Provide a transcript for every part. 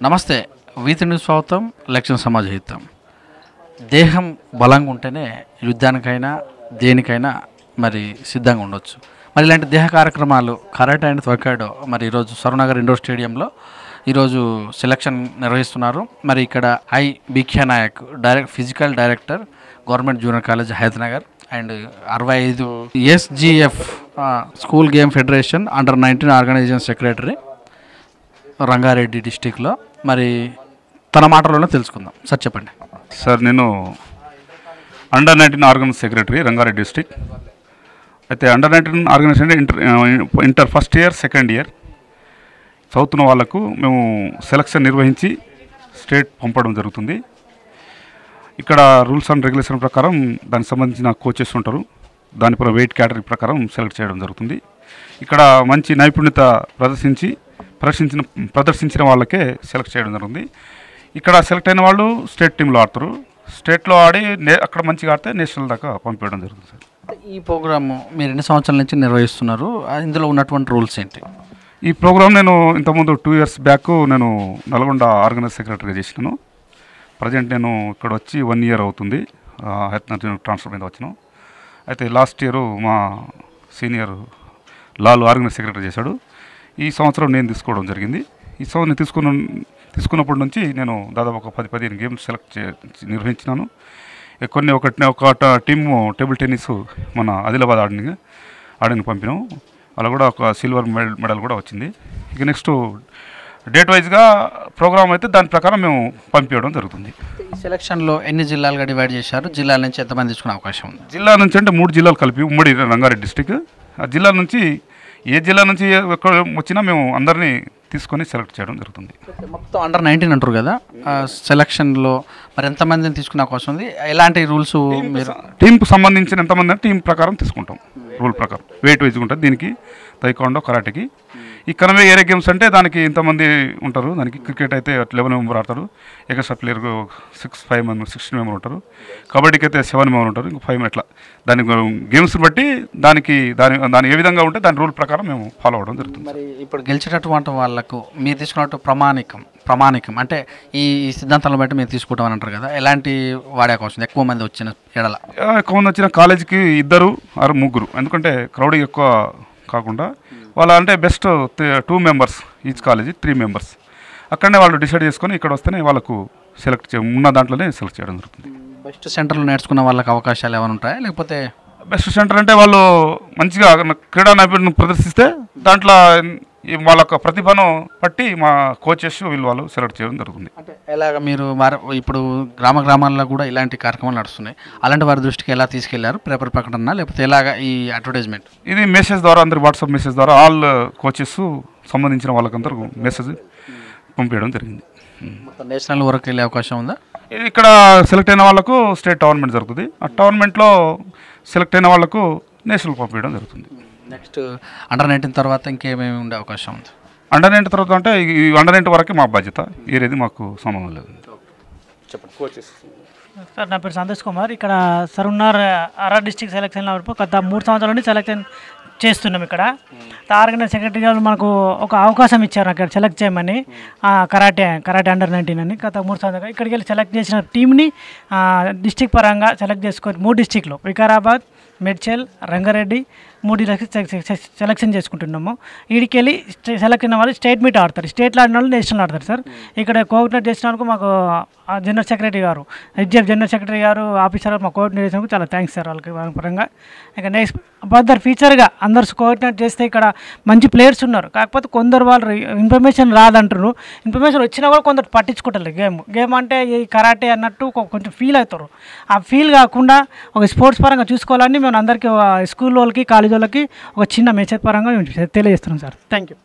నమస్తే. వీతిని స్వాగతం. లక్ష్యం సమాజహితం. దేహం బలంగా ఉంటేనే యుద్ధానికైనా దేనికైనా మరి సిద్ధంగా ఉండొచ్చు. మరి ఇలాంటి దేహ కార్యక్రమాలు కరాటే అండ్ త్వకాడో మరి ఈరోజు సరూనగర్ ఇండోర్ స్టేడియంలో ఈరోజు సెలక్షన్ నిర్వహిస్తున్నారు. మరి ఇక్కడ I Bhikya Naik physical director government junior college Hyderabad and 65 SGF school game federation under nineteen organisation secretary Rangareddy డిస్టిక్లో. మరి తన మాటలోనే తెలుసుకుందాం. సార్ చెప్పండి. సార్, నేను under nineteen organisation secretary Rangareddy district. అయితే under nineteen organisation inter first year second year చదువుతున్న వాళ్ళకు మేము సెలక్షన్ నిర్వహించి స్టేట్ పంపడం జరుగుతుంది. ఇక్కడ రూల్స్ అండ్ రెగ్యులేషన్ ప్రకారం దానికి సంబంధించిన కోచెస్ ఉంటారు. దానిపై వెయిట్ కేటగిరీ ప్రకారం సెలెక్ట్ చేయడం జరుగుతుంది. ఇక్కడ మంచి నైపుణ్యత ప్రదర్శించిన వాళ్ళకే సెలెక్ట్ చేయడం జరుగుతుంది. ఇక్కడ సెలెక్ట్ అయిన వాళ్ళు స్టేట్ టీంలో ఆడతారు. స్టేట్లో ఆడి అక్కడ మంచిగా ఆడితే నేషనల్ దాకా పంపించడం జరుగుతుంది. సార్, ఈ ప్రోగ్రాము మీరు ఎన్ని సంవత్సరాల నుంచి నిర్వహిస్తున్నారు? ఇందులో ఉన్నటువంటి రూల్స్ ఏంటి? ఈ ప్రోగ్రామ్ నేను ఇంతకుముందు 2 years బ్యాక్ నేను నల్గొండ ఆర్గనైజ్ సెక్రటరీగా చేసినాను. ప్రజెంట్ నేను ఇక్కడ వచ్చి 1 year అవుతుంది. ట్రాన్స్ఫర్ మీద వచ్చినాను. అయితే లాస్ట్ ఇయర్ మా సీనియర్ లాల్ ఆర్గనైజ్ సెక్రటరీ చేశాడు. ఈ సంవత్సరం నేను తీసుకోవడం జరిగింది. ఈ సంవత్సరం తీసుకున్నప్పటి నుంచి నేను దాదాపు ఒక 10-15 గేమ్స్ నిర్వహించినాను. ఒక టీము టేబుల్ టెన్నిస్ మన ఆదిలాబాద్ ఆడిని పంపినాం. అలా కూడా ఒక సిల్వర్ మెడల్ కూడా వచ్చింది. ఇక నెక్స్ట్ డేట్ వైజ్గా ప్రోగ్రామ్ అయితే దాని ప్రకారం మేము పంపించడం జరుగుతుంది. ఈ సెలక్షన్లో ఎన్ని జిల్లాలుగా డివైడ్ చేశారు? జిల్లాల నుంచి ఎంతమంది తీసుకునే అవకాశం ఉంది? జిల్లా నుంచి అంటే 3 జిల్లాలు కలిపి ఉమ్మడి రంగారెడ్డి డిస్టిక్. ఆ జిల్లా నుంచి ఏ జిల్లా నుంచి ఎక్కడ వచ్చినా మేము అందరినీ తీసుకొని సెలెక్ట్ చేయడం జరుగుతుంది. మొత్తం అండర్-19 అంటారు కదా, సెలక్షన్లో మరి ఎంతమందిని తీసుకునే అవకాశం ఉంది? ఎలాంటి రూల్స్? మీరు టీంకు సంబంధించిన ఎంతమంది అంటే టీం ప్రకారం తీసుకుంటాం. రూల్ ప్రకారం వెయిట్ వైజ్ ఉంటుంది. దీనికి తైక్వాండో, కరాటేకి. ఈ కన్వే ఏరియా గేమ్స్ అంటే దానికి ఇంతమంది ఉంటారు. దానికి క్రికెట్ అయితే 11 మెంబర్ ఆడతారు. ఎక్స్ట్రా ప్లేయర్ 16 మెంబర్ ఉంటారు. కబడ్డీకి అయితే 7 మెంబర్ ఉంటారు. ఇంకో 5 అట్లా దాని గేమ్స్ బట్టి దాని ఏ విధంగా ఉంటే దాని రూల్ ప్రకారం మేము ఫాలో అవ్వడం జరుగుతుంది. మరి ఇప్పుడు గెలిచేటటువంటి వాళ్ళకు మీరు తీసుకున్నట్టు ప్రామాణికం అంటే ఈ సిద్ధాంతాలను బట్టి మీరు తీసుకుంటాం అని అంటారు కదా, ఎలాంటి వాడే అవకాశం? ఎక్కువ మంది వచ్చిన ఎడల ఎక్కువ మంది వచ్చిన కాలేజీకి 2 or 3, ఎందుకంటే క్రౌడింగ్ ఎక్కువ కాకుండా వాళ్ళ అంటే best 2 members each college 3 members అక్కడనే వాళ్ళు డిసైడ్ చేసుకొని ఇక్కడ వస్తేనే వాళ్ళకు ఉన్న దాంట్లోనే సెలెక్ట్ చేయడం జరుగుతుంది. బెస్ట్ సెంటర్లో నేర్చుకున్న వాళ్ళకి అవకాశాలు ఏమైనా ఉంటాయా? లేకపోతే బెస్ట్ సెంటర్ అంటే వాళ్ళు మంచిగా క్రీడా నైపుణ్యం ప్రదర్శిస్తే దాంట్లో వాళ్ళ ప్రతిభను బట్టి మా కోచెస్ వాళ్ళు సెలెక్ట్ చేయడం జరుగుతుంది. అంటే ఎలాగ మీరు ఇప్పుడు గ్రామాల్లో కూడా ఇలాంటి కార్యక్రమాలు నడుస్తున్నాయి. అలాంటి వారి దృష్టికి ఎలా తీసుకెళ్లారు? పేపర్ ప్రకటన లేకపోతే ఎలాగ ఈ అడ్వర్టైజ్మెంట్? ఇది మెసేజ్ ద్వారా, అందరి వాట్సాప్ మెసేజ్ ద్వారా ఆల్ కోచెస్ సంబంధించిన వాళ్ళకందరూ మెసేజ్ పంపించడం జరిగింది. నేషనల్ వరకు వెళ్ళే అవకాశం ఉందా? ఇక్కడ సెలెక్ట్ అయిన వాళ్ళకు స్టేట్ టోర్నమెంట్ జరుగుతుంది. ఆ టోర్నమెంట్లో సెలెక్ట్ అయిన వాళ్ళకు నేషనల్ పంపించడం జరుగుతుంది. నెక్స్ట్ అండర్-19 తర్వాత ఇంకేమేమి ఉండే అవకాశం ఉంది? అండర్-19 తర్వాత అంటే ఈ అండర్-19 వరకే మా బాధ్యత, ఏది మాకు సంబంధం లేదు. చెప్పండి. కోచెస్ సార్, నా పేరు సంతోష్ కుమార్. ఇక్కడ సరూనగర్ డిస్ట్రిక్ట్ సెలక్షన్లో గత 3 సంవత్సరాల నుండి సెలక్షన్ చేస్తున్నాం. ఇక్కడ ఆర్గనైజ్ సెక్రటరీ గారు మనకు ఒక అవకాశం ఇచ్చారు అక్కడ సెలెక్ట్ చేయమని. కరాటే అండర్-19 అని గత 3 సంవత్సరాలు ఇక్కడికి వెళ్ళి సెలెక్ట్ చేసిన టీంని డిస్టిక్ పరంగా సెలెక్ట్ చేసుకొని 3 డిస్టిక్లో వికారాబాద్, మేడ్చల్, రంగారెడ్డి 3 సెలెక్షన్ చేసుకుంటున్నాము. వీడికి వెళ్ళి సెలెక్ట్ అయిన వాళ్ళు స్టేట్ మీట్ ఆడతారు. స్టేట్లో ఆడిన వాళ్ళు నేషనల్ ఆడతారు. సార్, ఇక్కడ కోఆర్డినేట్ చేసినందుకు మాకు జనరల్ సెక్రటరీ గారు, హెచ్జిఎఫ్ జనరల్ సెక్రటరీ గారు, ఆఫీసర్ మా కోఆర్డినేట్ చేసినందుకు చాలా థ్యాంక్స్ సార్ వాళ్ళకి పరంగా. ఇక నెక్స్ట్ ఫర్దర్ ఫ్యూచర్గా అందరు కోఆర్డినేట్ చేస్తే ఇక్కడ మంచి ప్లేయర్స్ ఉన్నారు. కాకపోతే కొందరు వాళ్ళు ఇన్ఫర్మేషన్ రాదంటారు. ఇన్ఫర్మేషన్ వచ్చినా కూడా కొందరు పట్టించుకుంటారు. గేమ్ అంటే ఈ కరాటే అన్నట్టు కొంచెం ఫీల్ అవుతారు. ఆ ఫీల్ కాకుండా ఒక స్పోర్ట్స్ పరంగా చూసుకోవాలని మేము అందరికీ స్కూల్ వాళ్ళకి, కాలేజ్ వాళ్ళకి ఒక చిన్న మెసేజ్ పరంగా తెలియజేస్తున్నాం సార్. Thank you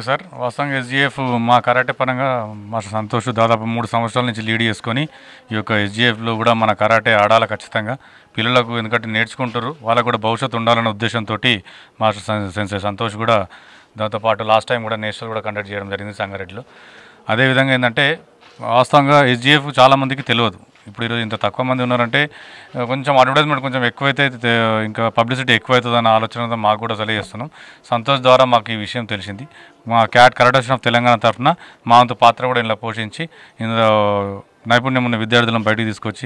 sir. వాస్తవంగా ఎస్జిఎఫ్ మా కరాటే పరంగా మా సంతోష్ దాదాపు 3 సంవత్సరాల నుంచి లీడ్ చేసుకొని ఈ యొక్క ఎస్జిఎఫ్లో కూడా మన కరాటే ఆడాలి ఖచ్చితంగా పిల్లలకు, ఎందుకంటే నేర్చుకుంటారు, వాళ్ళకు కూడా భవిష్యత్తు ఉండాలనే ఉద్దేశంతో మాస్టర్ సెన్సే సంతోష్ కూడా దాంతోపాటు లాస్ట్ టైం కూడా నేషనల్ కూడా కండక్ట్ చేయడం జరిగింది సంగారెడ్డిలో. అదేవిధంగా ఏంటంటే వాస్తవంగా ఎస్జిఎఫ్ చాలామందికి తెలియదు. ఇప్పుడు ఈరోజు ఇంత తక్కువ మంది ఉన్నారంటే కొంచెం అడ్వర్టైజ్మెంట్ కొంచెం ఎక్కువైతే ఇంకా పబ్లిసిటీ ఎక్కువైతుందన్న ఆలోచనతో మాకు కూడా తెలియజేస్తున్నాం. సంతోష్ ద్వారా మాకు ఈ విషయం తెలిసింది. మా cat karate association of Telangana తరఫున మా వంతు పాత్ర కూడా ఇందులో పోషించి ఇందులో నైపుణ్యం ఉన్న విద్యార్థులను బయటికి తీసుకొచ్చి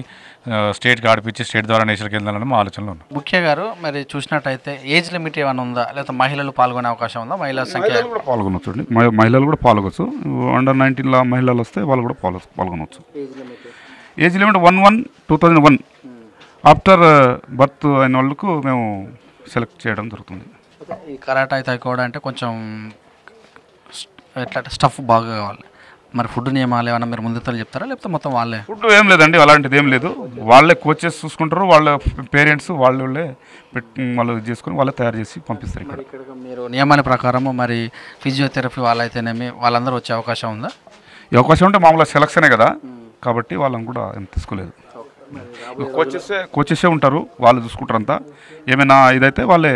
స్టేట్కి ఆడిపించి స్టేట్ ద్వారా నేషనల్కి వెళ్ళాలని మా ఆలోచనలో ఉన్నాం. ముఖ్య గారు మరి చూసినట్టయితే ఏజ్ లిమిట్ ఏమైనా ఉందా, లేకపోతే మహిళలు పాల్గొనే అవకాశం ఉందా? మహిళల సంఖ్య కూడా పాల్గొనవచ్చు అండి, మహిళలు కూడా పాల్గొచ్చు. అండర్ 19 మహిళలు వస్తే వాళ్ళు కూడా పాల్గొనవచ్చు. ఏజ్ లిమిట్ 1/1/2001 ఆఫ్టర్ బర్త్ అయిన వాళ్ళకు మేము సెలెక్ట్ చేయడం జరుగుతుంది. ఈ కరాటే తైకోవడం అంటే కొంచెం ఎట్లా స్టఫ్ బాగా కావాలి. మరి ఫుడ్ నియమాలు ఏమైనా మీరు ముందు చెప్తారా, లేకపోతే మొత్తం వాళ్ళే? ఫుడ్ ఏం లేదండి, అలాంటిది ఏం లేదు. వాళ్ళే కోచెస్ చూసుకుంటారు, వాళ్ళ పేరెంట్స్ వాళ్ళే వాళ్ళు చేసుకొని వాళ్ళే తయారు చేసి పంపిస్తారు. ఇక్కడ మీరు నియమాల ప్రకారం మరి ఫిజియోథెరపీ వాళ్ళైతేనేమి వాళ్ళందరూ వచ్చే అవకాశం ఉందా? ఈ అవకాశం ఉంటే మామూలుగా సెలక్షనే కదా, కాబట్టి వాళ్ళని కూడా ఏం తీసుకోలేదు. కోచెసే ఉంటారు, వాళ్ళు చూసుకుంటారు అంతా. ఏమైనా ఇదైతే వాళ్ళే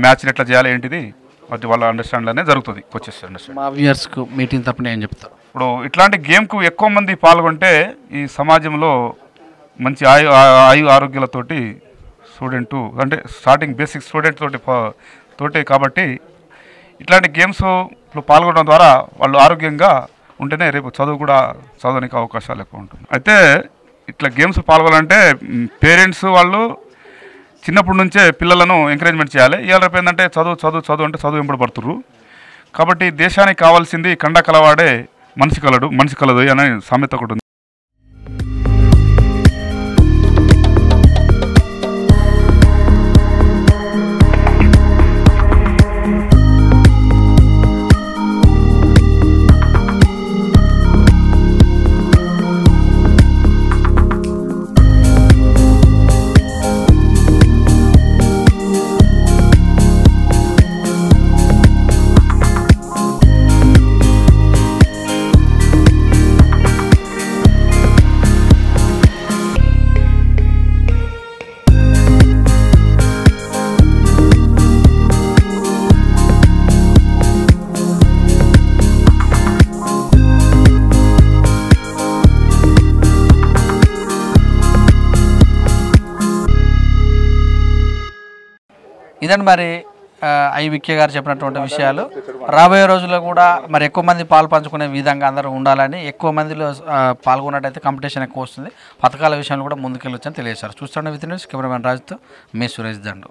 మ్యాచ్ని ఎట్లా చేయాలి ఏంటిది అది వాళ్ళ అండర్స్టాండ్లోనే జరుగుతుంది. Coaches understand. మా వ్యూయర్స్కు మీటింగ్ తప్పని ఏం చెప్తారు? ఇప్పుడు ఇట్లాంటి గేమ్కు ఎక్కువ మంది పాల్గొంటే ఈ సమాజంలో మంచి ఆరోగ్యాలతోటి స్టూడెంట్ అంటే స్టార్టింగ్ బేసిక్ స్టూడెంట్ తోటి కాబట్టి ఇట్లాంటి గేమ్స్ పాల్గొనడం ద్వారా వాళ్ళు ఆరోగ్యంగా ఉంటేనే రేపు చదవడానికి అవకాశాలు ఎక్కువ ఉంటుంది. అయితే ఇట్లా గేమ్స్ పాల్గొనాలంటే పేరెంట్స్ వాళ్ళు చిన్నప్పటి నుంచే పిల్లలను ఎంకరేజ్మెంట్ చేయాలి. ఇవాళ రేపు ఏంటంటే చదువు అంటే చదువు వెంబడబడుతుర్రు. కాబట్టి దేశానికి కావాల్సింది కండ కలవాడే మనిషి కలదు అనే సామెత ఒకటి ఉంది. ఇదండి మరి వికే గారు చెప్పినటువంటి విషయాలు. రాబోయే రోజుల్లో కూడా మరి ఎక్కువ మంది పాలు పంచుకునే విధంగా అందరూ ఉండాలని, ఎక్కువ మందిలో పాల్గొన్నట్టయితే కాంపిటీషన్ ఎక్కువ వస్తుంది, పథకాల విషయంలో కూడా ముందుకెళ్ళొచ్చని తెలియజేశారు. చూస్తుండే విత్ న్యూస్ కెమెరామెన్ రాజుతో మీ సురేష్ దండు.